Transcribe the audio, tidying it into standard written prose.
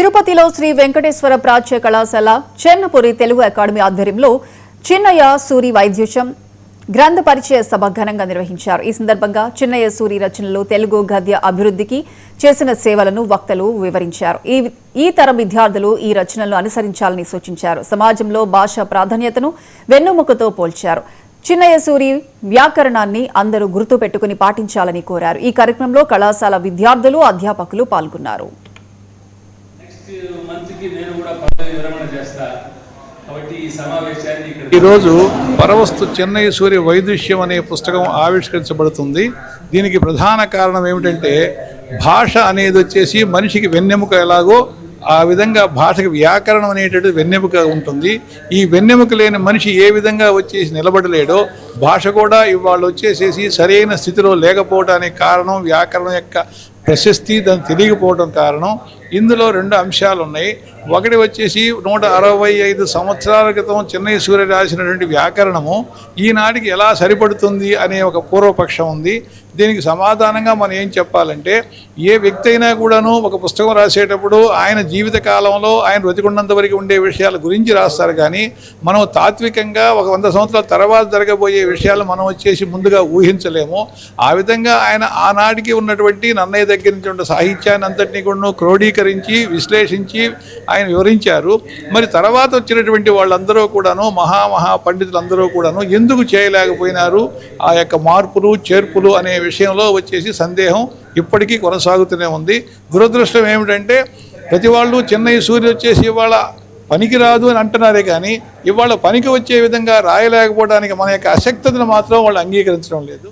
తిరుపతిలో శ్రీ వెంకటేశ్వర ప్రాచ్య కళాశాల చెన్నపురి తెలుగు అకాడమీ ఆధ్వర్యంలో చిన్నయ్య సూరి వైద్యుషం గ్రంథ పరిచయ సభ ఘనంగా నిర్వహించారు. ఈ సందర్భంగా చిన్నయ్య సూరి రచనలు తెలుగు గద్య అభివృద్ధికి చేసిన సేవలను వక్తలు వివరించారు. ఈ తరం విద్యార్థులు ఈ రచనలను అనుసరించాలని సూచించారు. సమాజంలో భాష ప్రాధాన్యతను వెన్నుముకతో పోల్చారు. చిన్నయ్య సూరి వ్యాకరణాన్ని అందరూ గుర్తుపెట్టుకుని పాటించాలని కోరారు. ఈ కార్యక్రమంలో కళాశాల విద్యార్థులు, అధ్యాపకులు పాల్గొన్నారు. ఈరోజు పరవస్తు చెన్నయ్య సూరి వైదుష్యం అనే పుస్తకం ఆవిష్కరించబడుతుంది. దీనికి ప్రధాన కారణం ఏమిటంటే భాష అనేది వచ్చేసి మనిషికి వెన్నెముక ఎలాగో ఆ విధంగా భాషకి వ్యాకరణం అనేటటువంటి వెన్నెముక ఉంటుంది. ఈ వెన్నెముక లేని మనిషి ఏ విధంగా వచ్చేసి నిలబడలేడో భాష కూడా ఇవాళ వచ్చేసేసి సరైన స్థితిలో లేకపోవడానికి కారణం వ్యాకరణం యొక్క ప్రశస్తి దాన్ని తెలియకపోవడం కారణం. ఇందులో రెండు అంశాలు ఉన్నాయి. ఒకటి వచ్చేసి 165 సంవత్సరాల క్రితం చెన్నయ్య సూరి రాసినటువంటి వ్యాకరణము ఈనాటికి ఎలా సరిపడుతుంది అనే ఒక పూర్వపక్షం ఉంది. దీనికి సమాధానంగా మనం ఏం చెప్పాలంటే, ఏ వ్యక్తి అయినా కూడాను ఒక పుస్తకం రాసేటప్పుడు ఆయన జీవిత కాలంలో ఆయన బ్రతికున్నంత వరకు ఉండే విషయాల గురించి రాస్తారు. కానీ మనం తాత్వికంగా ఒక 100 సంవత్సరాల తర్వాత జరగబోయే విషయాలు మనం వచ్చేసి ముందుగా ఊహించలేము. ఆ విధంగా ఆయన ఆనాటికి ఉన్నటువంటి నన్నయ్య దగ్గర నుంచి ఉన్న సాహిత్యాన్ని అంతటినీ కూడా క్రోడీకరించి విశ్లేషించి ఆయన వివరించారు. మరి తర్వాత వచ్చినటువంటి వాళ్ళందరూ కూడాను మహా పండితులందరూ కూడాను ఎందుకు చేయలేకపోయినారు ఆ యొక్క మార్పులు చేర్పులు అనే విషయంలో వచ్చేసి సందేహం ఇప్పటికీ కొనసాగుతూనే ఉంది. దురదృష్టం ఏమిటంటే ప్రతి వాళ్ళు చెన్నయ్య సూరి వచ్చేసి ఇవాళ పనికి రాదు అని అంటున్నారే కానీ ఇవాళ పనికి వచ్చే విధంగా రాయలేకపోవడానికి మన యొక్క అశక్తతను మాత్రం వాళ్ళు అంగీకరించడం లేదు.